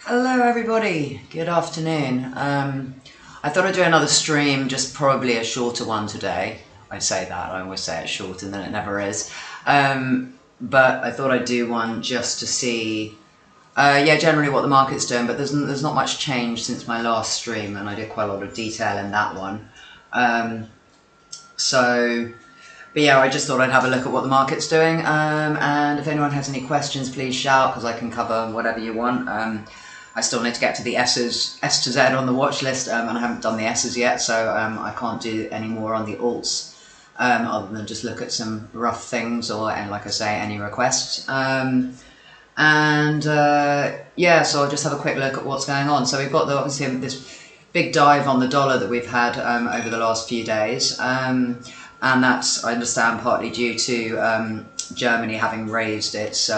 Hello everybody, good afternoon. I thought I'd do another stream, just probably a shorter one today. I say that, I always say it's short and then it never is. But I thought I'd do one just to see, generally what the market's doing, but there's not much change since my last stream, and I did quite a lot of detail in that one. But yeah, I just thought I'd have a look at what the market's doing, and if anyone has any questions, please shout, because I can cover whatever you want. I still need to get to the S to Z on the watch list, and I haven't done the S's yet, so I can't do any more on the alts, other than just look at some rough things, and like I say, any requests. Yeah, so I'll just have a quick look at what's going on. So we've got obviously this big dive on the dollar that we've had over the last few days, and that's, I understand, partly due to Germany having raised its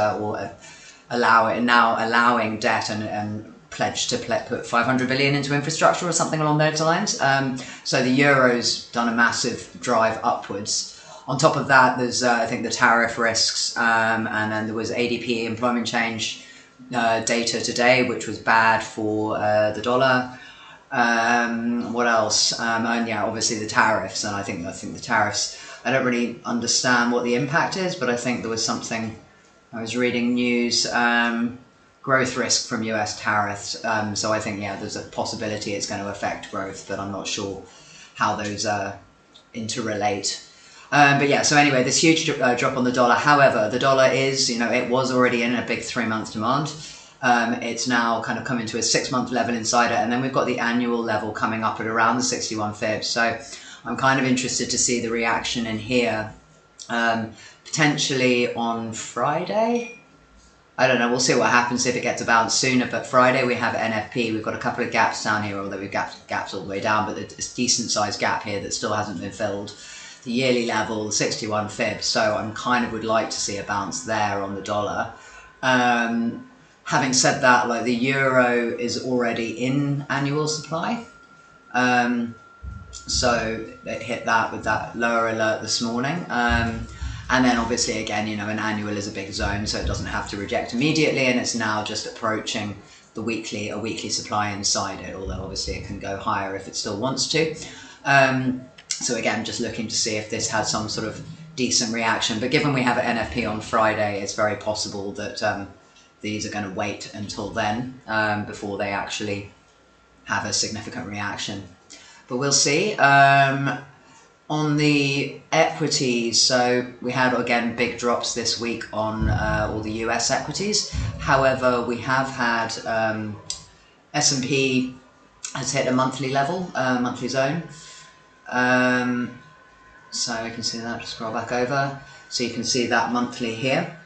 allowing debt and pledged to put 500 billion into infrastructure or something along those lines. So the euro's done a massive drive upwards. On top of that, there's I think the tariff risks, and then there was ADP employment change data today, which was bad for the dollar. What else? And yeah, obviously the tariffs, and I think the tariffs, I don't really understand what the impact is, but I think there was something, I was reading news, growth risk from US tariffs, so I think, yeah, there's a possibility it's going to affect growth, but I'm not sure how those interrelate. But yeah, so anyway, this huge drop on the dollar. However, the dollar is, it was already in a big 3-month demand. It's now kind of coming to a 6-month level inside it, and then we've got the annual level coming up at around the 61 fibs. So I'm kind of interested to see the reaction in here, potentially on Friday. I don't know, we'll see what happens if it gets a bounce sooner, but Friday we have NFP, we've got a couple of gaps down here, although we've gaps all the way down, but it's a decent sized gap here that still hasn't been filled. The yearly level, 61 fibs, so I kind of would like to see a bounce there on the dollar. Having said that, like, the euro is already in annual supply, so it hit that with that lower alert this morning. And then obviously, again, an annual is a big zone, so it doesn't have to reject immediately, and it's now just approaching a weekly supply inside it, although obviously it can go higher if it still wants to. So again, just looking to see if this has some sort of decent reaction. But given we have an NFP on Friday, it's very possible that these are going to wait until then before they actually have a significant reaction. But we'll see. On the equities, so we had, again, big drops this week on all the US equities. However, we have had S&P has hit a monthly level, monthly zone. So we can see that, just scroll back over. So you can see that monthly here.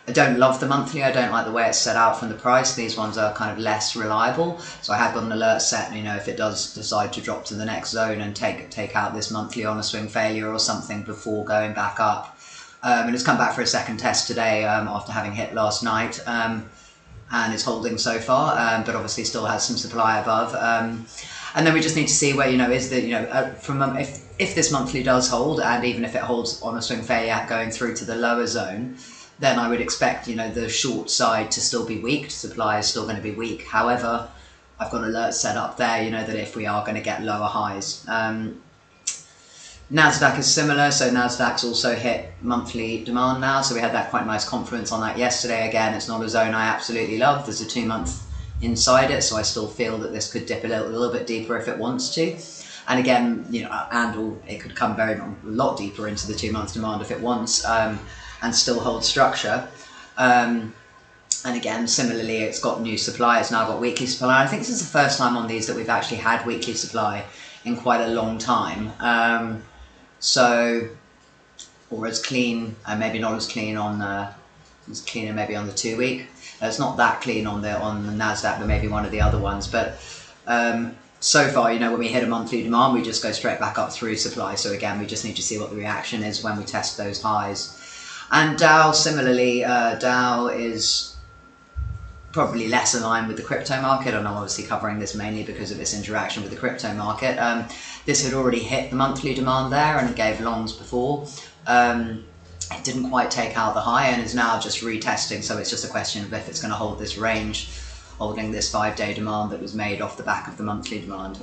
I don't love the monthly, I don't like the way it's set out from the price. These ones are kind of less reliable. So I have got an alert set, if it does decide to drop to the next zone and take out this monthly on a swing failure or something before going back up. And it's come back for a second test today after having hit last night. And it's holding so far, but obviously still has some supply above. And then we just need to see where, is the, if this monthly does hold, and even if it holds on a swing failure going through to the lower zone, then I would expect, the short side to still be weak, supply is still going to be weak. However, I've got alerts set up there, that if we are going to get lower highs. NASDAQ is similar, so NASDAQ's also hit monthly demand now, so we had that quite nice confluence on that yesterday. Again, it's not a zone I absolutely love, there's a 2-month inside it, so I still feel that this could dip a little bit deeper if it wants to. And again, it could come a lot deeper into the 2-month demand if it wants. And still hold structure. And again, similarly, it's got new supply, it's now got weekly supply. I think this is the first time on these that we've actually had weekly supply in quite a long time. Or as clean, and maybe not as clean on, it's cleaner maybe on the 2-week. It's not that clean on the NASDAQ, but maybe one of the other ones. But so far, when we hit a monthly demand, we just go straight back up through supply. So again, we just need to see what the reaction is when we test those highs. And Dow, similarly, Dow is probably less aligned with the crypto market, and I'm obviously covering this mainly because of its interaction with the crypto market. This had already hit the monthly demand there and gave longs before. it didn't quite take out the high and is now just retesting. So it's just a question of if it's going to hold this range, holding this 5-day demand that was made off the back of the monthly demand.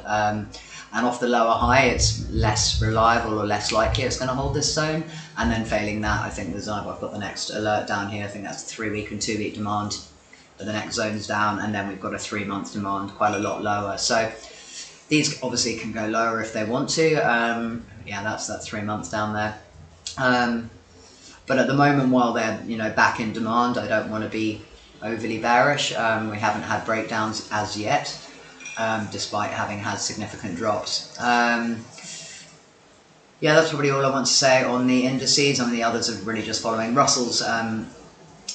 And off the lower high, it's less reliable or less likely it's going to hold this zone. And then failing that, I think I've got the next alert down here. I think that's 3-week and 2-week demand. But the next zone's down, and then we've got a 3-month demand, quite a lot lower. So these obviously can go lower if they want to. Yeah, that's that 3 months down there. But at the moment, while they're back in demand, I don't want to be overly bearish. We haven't had breakdowns as yet, despite having had significant drops. Yeah, that's probably all I want to say on the indices. I mean, the others are really just following Russell's.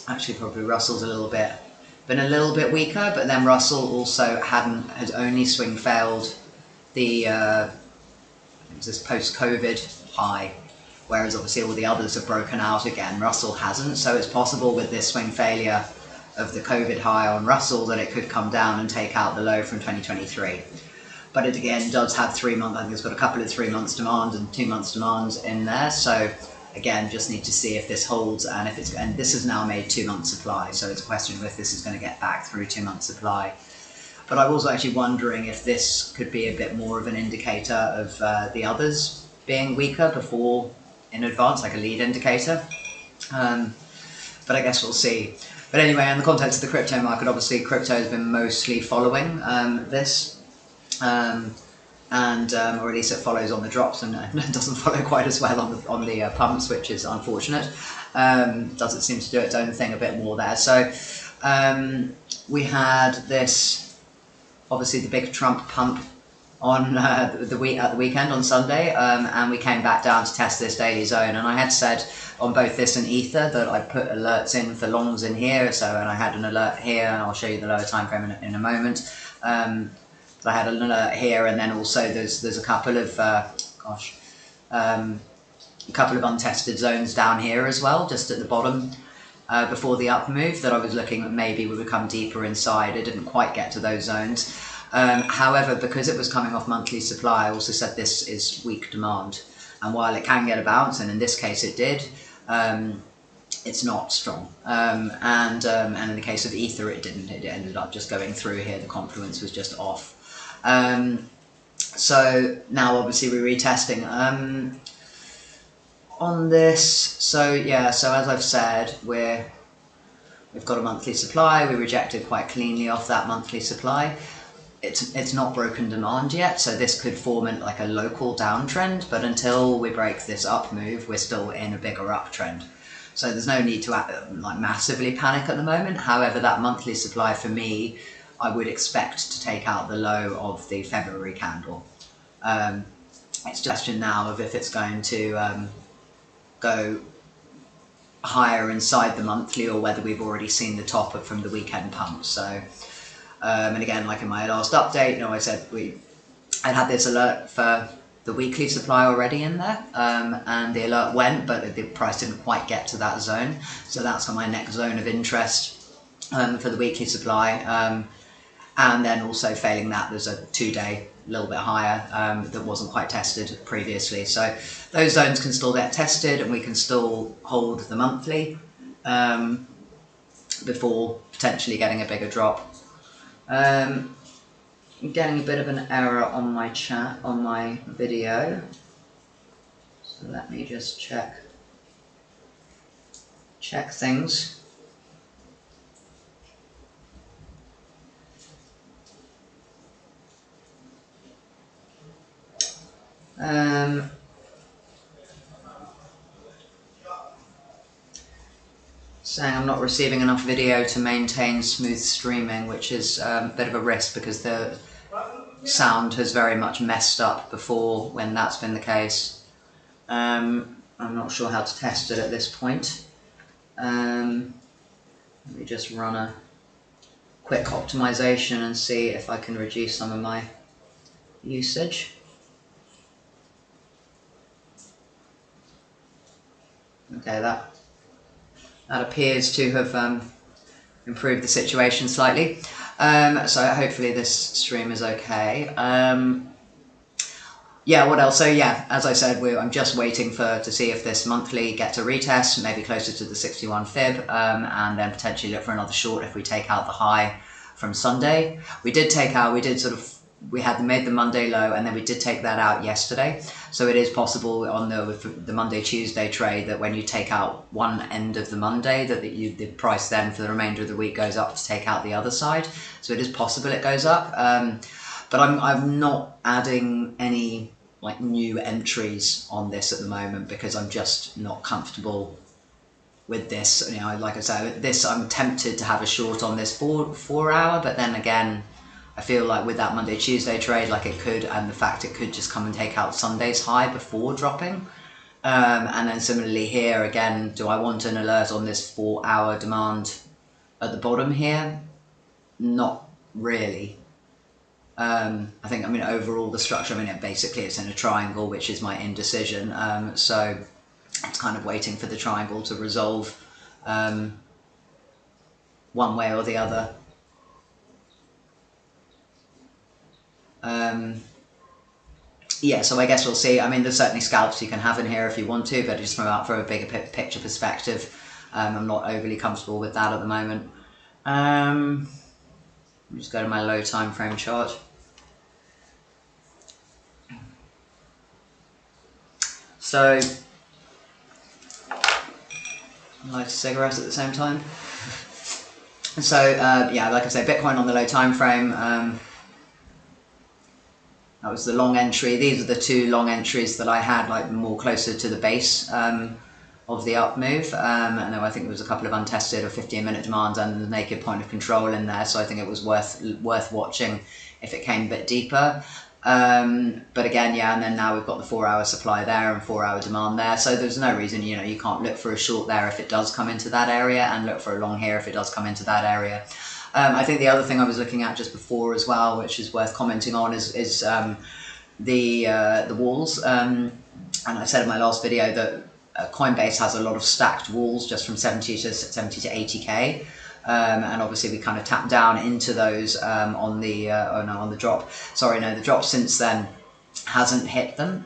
Actually, probably Russell's been a little bit weaker, but then Russell also had only swing failed the this post-COVID high, whereas obviously all the others have broken out again. Russell hasn't, so it's possible with this swing failure of the COVID high on Russell that it could come down and take out the low from 2023. But it again does have 3 months. I think it's got a couple of 3 months demand and 2 months demands in there. So again, just need to see if this holds, and this has now made 2 months supply. So it's a question of if this is going to get back through 2 months supply. But I was actually wondering if this could be a bit more of an indicator of the others being weaker before in advance, like a lead indicator. But I guess we'll see. But anyway, in the context of the crypto market, obviously crypto has been mostly following this, or at least it follows on the drops and it doesn't follow quite as well on the pumps, which is unfortunate. Doesn't seem to do its own thing a bit more there. So we had this, obviously the big Trump pump on at the weekend on Sunday, and we came back down to test this daily zone. And I had said on both this and Ether that I put alerts in for longs in here. So, and I had an alert here, and I'll show you the lower time frame in a moment. So I had an alert here, and then also there's a couple of a couple of untested zones down here as well, just at the bottom before the up move that I was looking at maybe would become deeper inside. It didn't quite get to those zones. However, because it was coming off monthly supply, I also said this is weak demand. And while it can get a bounce, and in this case it did, it's not strong. And in the case of Ether, it didn't. It ended up just going through here. The confluence was just off. So now obviously we're retesting on this. So yeah, so as I've said, we've got a monthly supply. We rejected quite cleanly off that monthly supply. It's not broken demand yet, so this could form like a local downtrend, but until we break this up move, we're still in a bigger uptrend. So there's no need to like massively panic at the moment. However, that monthly supply for me, I would expect to take out the low of the February candle. It's just a question now of if it's going to go higher inside the monthly, or whether we've already seen the top from the weekend pump. So and again, like in my last update, I said I'd had this alert for the weekly supply already in there, and the alert went, but the price didn't quite get to that zone. So that's my next zone of interest for the weekly supply. And then also failing that, there's a 2-day a little bit higher that wasn't quite tested previously. So those zones can still get tested, and we can still hold the monthly before potentially getting a bigger drop. I'm getting a bit of an error on my chat, on my video. So let me just check things. Saying I'm not receiving enough video to maintain smooth streaming, which is a bit of a risk because the sound has very much messed up before when that's been the case. I'm not sure how to test it at this point. Let me just run a quick optimization and see if I can reduce some of my usage. Okay, that appears to have improved the situation slightly. So hopefully this stream is okay. Yeah, what else? So yeah, as I said, I'm just waiting to see if this monthly gets a retest, maybe closer to the 61 fib, and then potentially look for another short if we take out the high from Sunday. We did made the Monday low, and then we did take that out yesterday. So it is possible on the Monday Tuesday trade that when you take out one end of the Monday, that the price then for the remainder of the week goes up to take out the other side. So it is possible it goes up, but I'm not adding any like new entries on this at the moment because I'm just not comfortable with this. You know, like I said, this I'm tempted to have a short on this 4 hour, but then again, I feel like with that Monday Tuesday trade, like it could, and the fact it could just come and take out Sunday's high before dropping. And then similarly here again, do I want an alert on this 4 hour demand at the bottom here? Not really. I think, I mean, overall the structure, I mean, basically it's in a triangle, which is my indecision. So it's kind of waiting for the triangle to resolve one way or the other. Yeah, so I guess we'll see. I mean, there's certainly scalps you can have in here if you want to, but just from a bigger picture perspective, I'm not overly comfortable with that at the moment. Let me just go to my low time frame chart. So, light a cigarette at the same time. So, yeah, like I say, Bitcoin on the low time frame. That was the long entry. These are the two long entries that I had, like more closer to the base of the up move. And then I think there was a couple of untested or 15-minute demands and the naked point of control in there. So I think it was worth watching if it came a bit deeper. But again, yeah, and then now we've got the 4 hour supply there and 4 hour demand there. So there's no reason, you know, you can't look for a short there if it does come into that area and look for a long here if it does come into that area. I think the other thing I was looking at just before as well, which is worth commenting on, is the walls. And I said in my last video that Coinbase has a lot of stacked walls just from 70 to 80k. And obviously we kind of tapped down into those on the drop. Sorry, no, the drop since then hasn't hit them.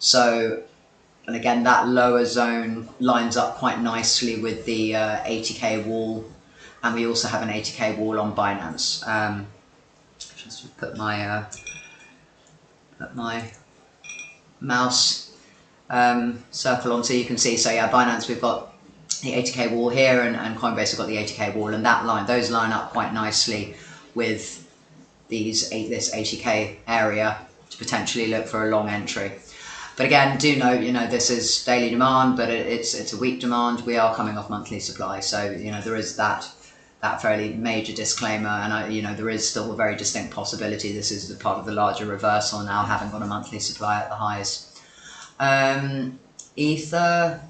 So, and again, that lower zone lines up quite nicely with the 80k wall, and we also have an 80k wall on Binance. Just put my mouse circle on so you can see. So yeah, Binance, we've got the 80k wall here, and Coinbase have got the 80k wall, and those line up quite nicely with this 80k area to potentially look for a long entry. But again, do note, you know, this is daily demand, but it's a weak demand. We are coming off monthly supply, so you know there is that fairly major disclaimer, and you know there is still a very distinct possibility this is the part of the larger reversal now, having got a monthly supply at the highs. Ether.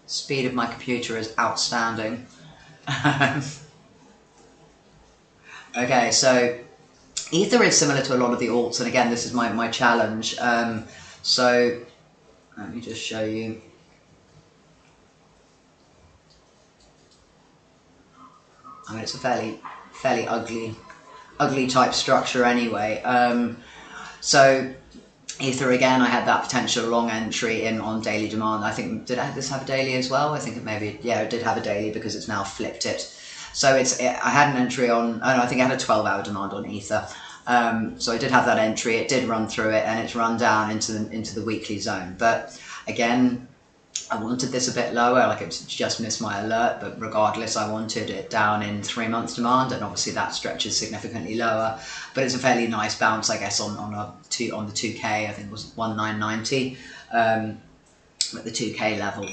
Speed of my computer is outstanding. Okay, so Ether is similar to a lot of the alts, and again, this is my challenge. So let me just show you. I mean, it's a fairly ugly type structure anyway. So Ether again, I had that potential long entry in on daily demand. I think, did this have a daily as well? I think it maybe, yeah, it did have a daily because it's now flipped it. So I had an entry on, oh no, I think I had a 12-hour demand on Ether. So I did have that entry, it did run through it, and it's run down into the weekly zone. But again, I wanted this a bit lower, like it's just missed my alert, but regardless, I wanted it down in 3 months demand, and obviously that stretches significantly lower. But it's a fairly nice bounce, I guess, on the 2K. I think it was 1990 at the 2K level.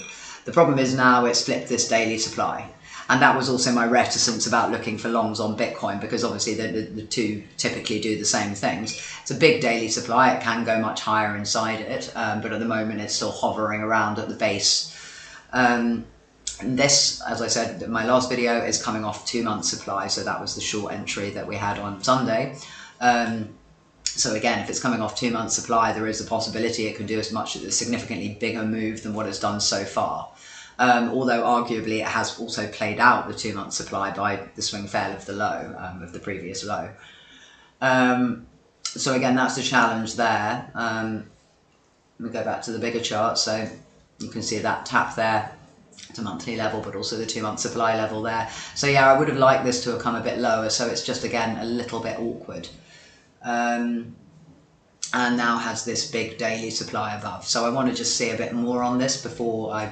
The problem is now it's flipped this daily supply. And that was also my reticence about looking for longs on Bitcoin, because obviously the two typically do the same things. It's a big daily supply, it can go much higher inside it, but at the moment it's still hovering around at the base. And this, as I said in my last video, is coming off 2 months supply, so that was the short entry that we had on Sunday. So again, if it's coming off 2 months supply, there is a possibility it can do a significantly bigger move than what it's done so far. although arguably it has also played out the 2-month supply by the swing fail of the low, of the previous low. So again, that's the challenge there. Let me go back to the bigger chart, so you can see that tap there to monthly level, but also the 2-month supply level there. So yeah, I would have liked this to have come a bit lower, so it's just again a little bit awkward. And now has this big daily supply above. So I want to just see a bit more on this before I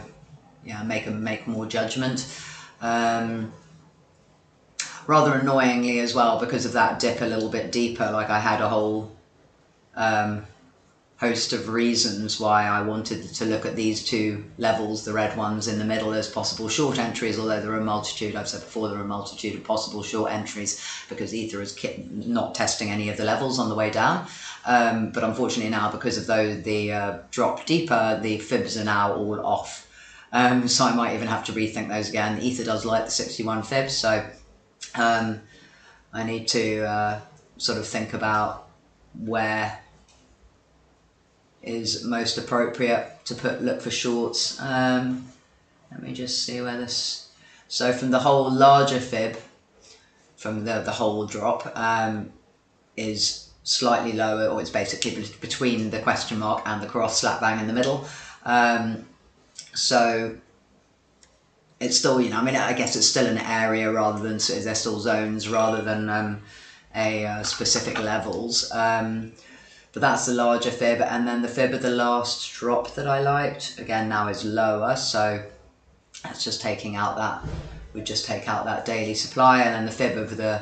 make more judgment. Rather annoyingly as well, because of that dip a little bit deeper, like I had a whole host of reasons why I wanted to look at these two levels, the red ones in the middle, as possible short entries, although there are a multitude, I've said before, there are a multitude of possible short entries because Ether is not testing any of the levels on the way down. But unfortunately now, because of the drop deeper, the fibs are now all off. So I might even have to rethink those again. Ether does like the 61 fibs, so I need to sort of think about where is most appropriate to look for shorts. Let me just see where this... So from the whole larger fib, from the whole drop, is slightly lower, or it's basically between the question mark and the cross slap bang in the middle. So it's still, I mean, I guess it's still an area rather than, so they're still zones rather than a specific levels. But that's the larger fib, and then the fib of the last drop that I liked, again now is lower, so that's just taking out that, we just take out that daily supply, and then the fib of the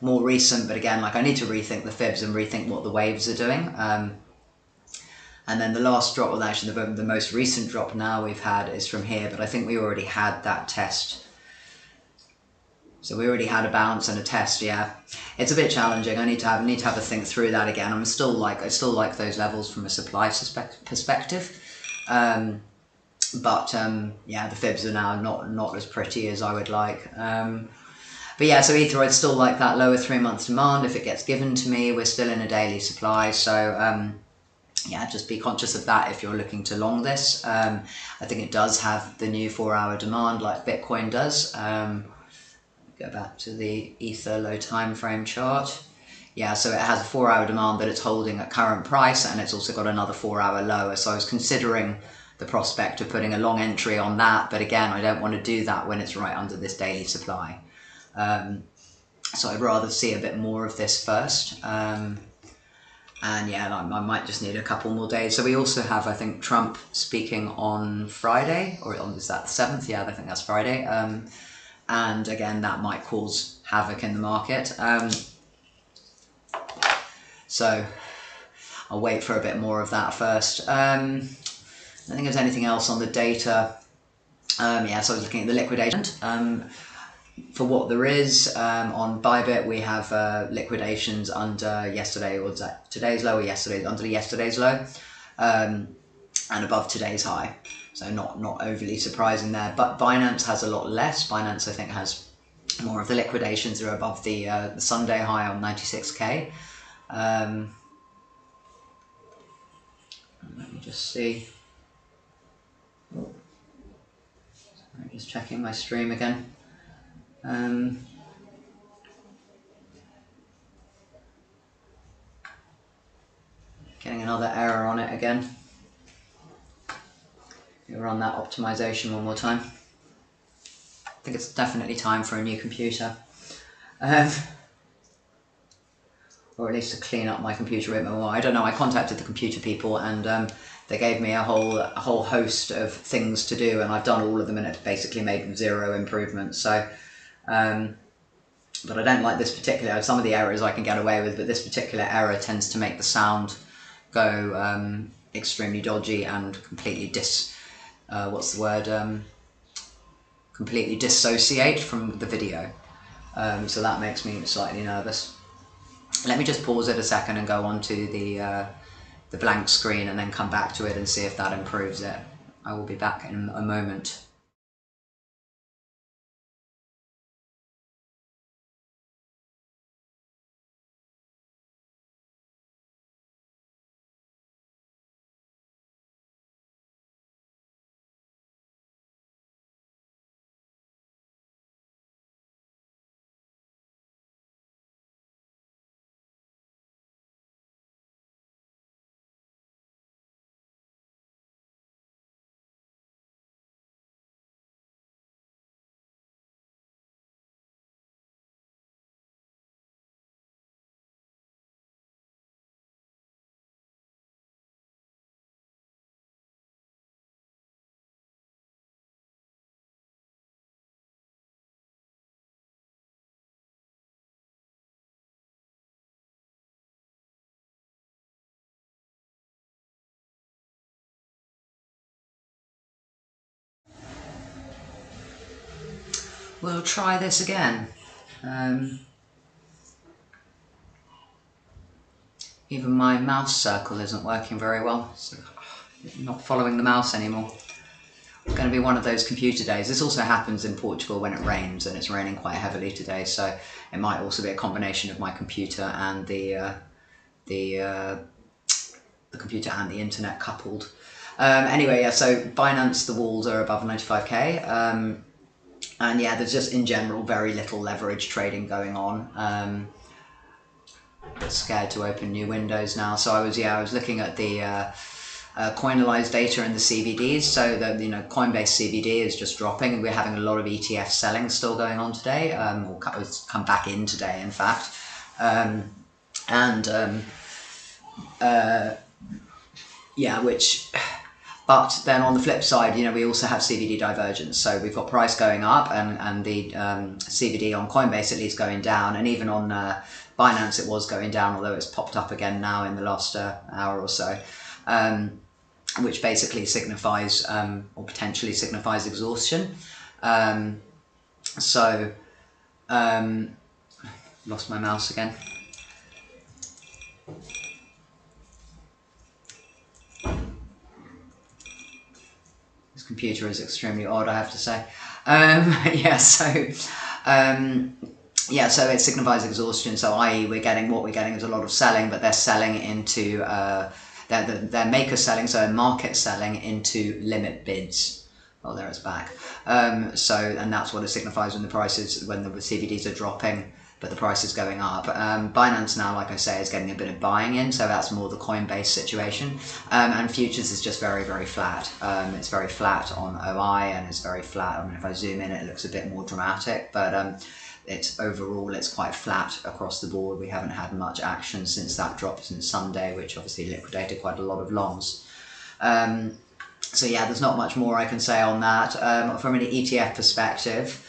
more recent, but again, like I need to rethink the fibs and rethink what the waves are doing. And then the last drop, well actually the most recent drop now we've had is from here, but I think we already had that test. So we already had a bounce and a test, yeah. It's a bit challenging. I need to have a think through that again. I still like those levels from a supply perspective. But yeah, the fibs are now not as pretty as I would like. But yeah, so Ether, I'd still like that lower 3-month demand if it gets given to me. We're still in a daily supply, so yeah, just be conscious of that if you're looking to long this. I think it does have the new 4-hour demand like Bitcoin does. Go back to the Ether low time frame chart. Yeah, so it has a 4-hour demand that it's holding at current price, and it's also got another 4-hour lower. So I was considering the prospect of putting a long entry on that, but again, I don't want to do that when it's right under this daily supply. So I'd rather see a bit more of this first. And yeah, I might just need a couple more days. So we also have, I think, Trump speaking on Friday, or is that the 7th? Yeah, I think that's Friday. And again, that might cause havoc in the market. So I'll wait for a bit more of that first. I don't think there's anything else on the data. Yeah, so I was looking at the liquidation. For what there is, on Bybit we have liquidations under yesterday, or was that today's low or yesterday's, under yesterday's low, and above today's high. So not overly surprising there, but Binance has a lot less. Binance, I think, has more of the liquidations. Are above the Sunday high on 96k. Let me just see. I'm just checking my stream again. Getting another error on it again. We'll run that optimization one more time. I think it's definitely time for a new computer. Or at least to clean up my computer a bit more. I don't know, I contacted the computer people and they gave me a whole host of things to do, and I've done all of them and it basically made 0 improvements. So, but I don't like this particular, some of the errors I can get away with, but this particular error tends to make the sound go extremely dodgy and completely completely dissociate from the video. So that makes me slightly nervous. Let me just pause it a second and go on to the blank screen and then come back to it and see if that improves it. I will be back in a moment. we'll try this again. Even my mouse circle isn't working very well, so I'm not following the mouse anymore. It's going to be one of those computer days. This also happens in Portugal when it rains, and it's raining quite heavily today, so it might also be a combination of my computer and the computer and the internet coupled. Anyway, yeah, so Binance, the walls are above 95k, and yeah, there's just in general very little leverage trading going on. Scared to open new windows now, so I was looking at the coinalized data in the CBDs. So the Coinbase CBD is just dropping, and we're having a lot of ETF selling still going on today, or it's come back in today, in fact, but then on the flip side, we also have CBD divergence. So we've got price going up, and the CBD on Coinbase at least going down, and even on Binance it was going down, although it's popped up again now in the last hour or so, which basically signifies, or potentially signifies, exhaustion. Lost my mouse again. This computer is extremely odd, I have to say. So it signifies exhaustion. So i.e. what we're getting is a lot of selling, but they're selling into their makers selling, so market selling into limit bids. Oh, there it's back. And that's what it signifies when the CBDs are dropping, but the price is going up. Binance now, like I say, is getting a bit of buying in, so that's more the Coinbase situation. And futures is just very, very flat. It's very flat on OI, and it's very flat. I mean, if I zoom in, it looks a bit more dramatic, but overall it's quite flat across the board. We haven't had much action since that drop since Sunday, which obviously liquidated quite a lot of longs. So yeah, there's not much more I can say on that. From an ETF perspective,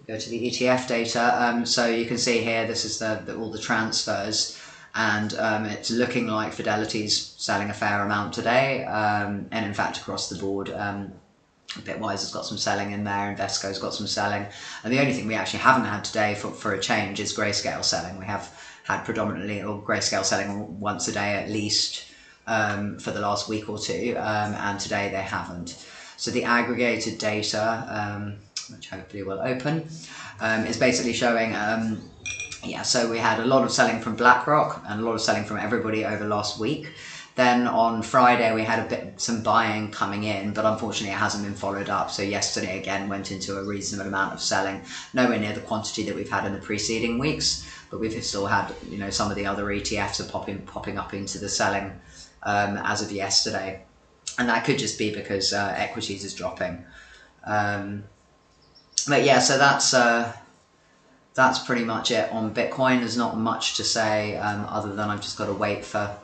go to the ETF data. So you can see here, this is all the transfers, and it's looking like Fidelity's selling a fair amount today, and in fact across the board. Bitwise has got some selling in there, Invesco's got some selling, and the only thing we actually haven't had today for a change is Grayscale selling. We have had predominantly Grayscale selling once a day at least for the last week or two, and today they haven't. So the aggregated data, which hopefully will open, is basically showing, so we had a lot of selling from BlackRock and a lot of selling from everybody over last week. Then on Friday we had some buying coming in, but unfortunately it hasn't been followed up. So yesterday again went into a reasonable amount of selling, nowhere near the quantity that we've had in the preceding weeks, but we've still had, some of the other ETFs are popping up into the selling as of yesterday, and that could just be because equities is dropping. But yeah, so that's pretty much it on Bitcoin. There's not much to say other than I've just got to wait for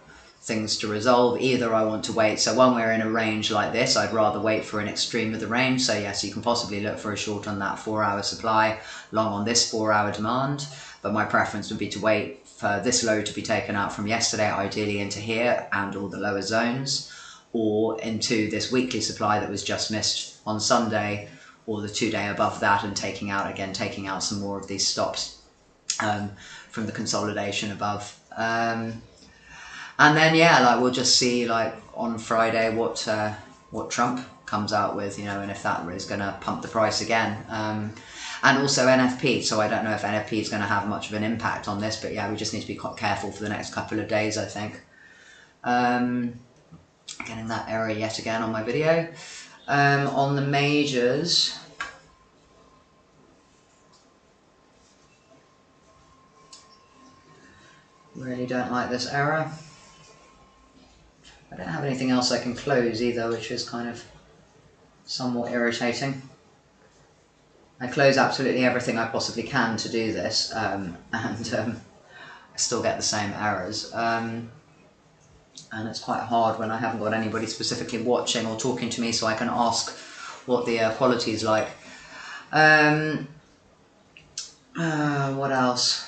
things to resolve. Either I want to wait, so when we're in a range like this, I'd rather wait for an extreme of the range. So yes, you can possibly look for a short on that 4-hour supply, long on this 4-hour demand, but my preference would be to wait for this low to be taken out from yesterday, ideally into here and all the lower zones, or into this weekly supply that was just missed on Sunday, or the 2-day above that, and taking out some more of these stops from the consolidation above. And then we'll just see on Friday what Trump comes out with, and if that is going to pump the price again. And also NFP, so I don't know if NFP is going to have much of an impact on this, but yeah, we just need to be quite careful for the next couple of days, I think. Getting that error yet again on my video. On the majors, really don't like this error. I don't have anything else I can close either, which is kind of somewhat irritating. I close absolutely everything I possibly can to do this, and I still get the same errors. And it's quite hard when I haven't got anybody specifically watching or talking to me, so I can ask what the quality is like. What else?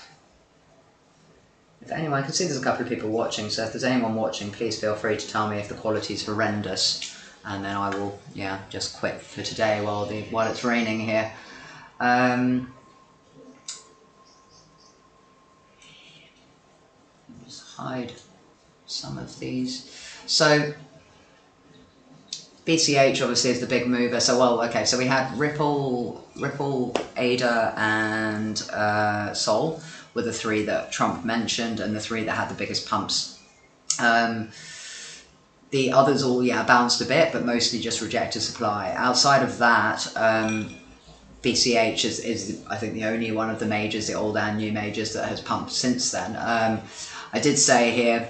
If anyone, I can see there's a couple of people watching, so if there's anyone watching, please feel free to tell me if the quality is horrendous, and then I will, just quit for today while it's raining here. Just hide some of these. So BCH obviously is the big mover. So so we had Ripple, ADA, and Sol were the three that Trump mentioned, and the three that had the biggest pumps. The others all bounced a bit, but mostly just rejected supply. Outside of that, BCH is I think the only one of the majors, the old and new majors, that has pumped since then. I did say here,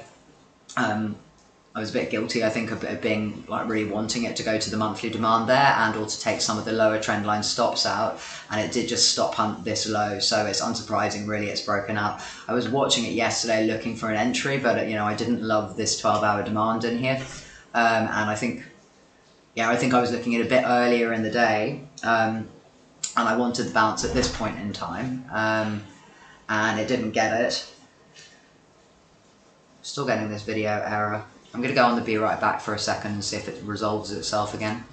I was a bit guilty, I think, of being like really wanting it to go to the monthly demand there, and or to take some of the lower trend line stops out, and it did just stop hunt this low, so it's unsurprising really it's broken out. I was watching it yesterday looking for an entry, but I didn't love this 12-hour demand in here, and I think I was looking at a bit earlier in the day, and I wanted the bounce at this point in time, and it didn't get it. Still getting this video error. I'm going to go on the be right back for a second and see if it resolves itself again.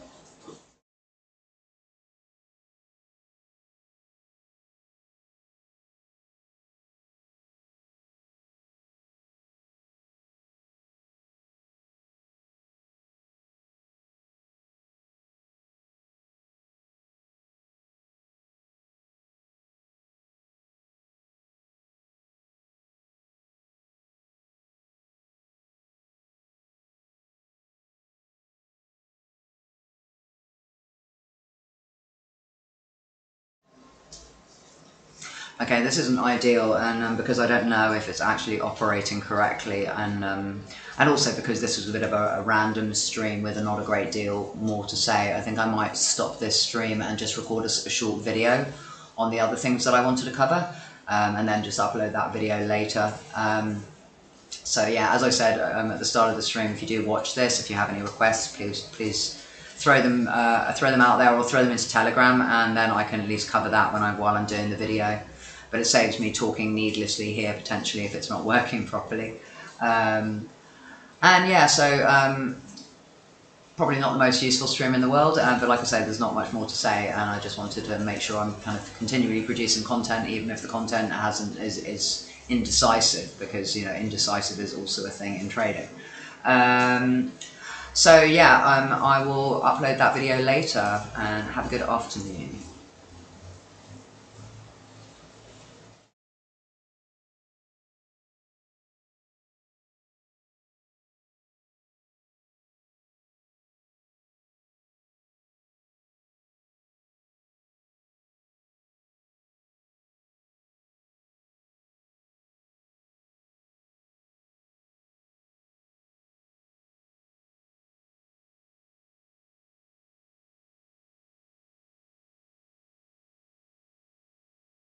Okay, this isn't ideal, and because I don't know if it's actually operating correctly, and also because this was a bit of a random stream with not a great deal more to say, I think I might stop this stream and just record a short video on the other things that I wanted to cover, and then just upload that video later. So yeah, as I said at the start of the stream, if you do watch this, if you have any requests, please throw them out there, or throw them into Telegram, and then I can at least cover that while I'm doing the video. But it saves me talking needlessly here, potentially, if it's not working properly. And yeah, so probably not the most useful stream in the world, but like I said, there's not much more to say, and I just wanted to make sure I'm kind of continually producing content, even if the content is indecisive, because indecisive is also a thing in trading. So yeah, I will upload that video later, and have a good afternoon.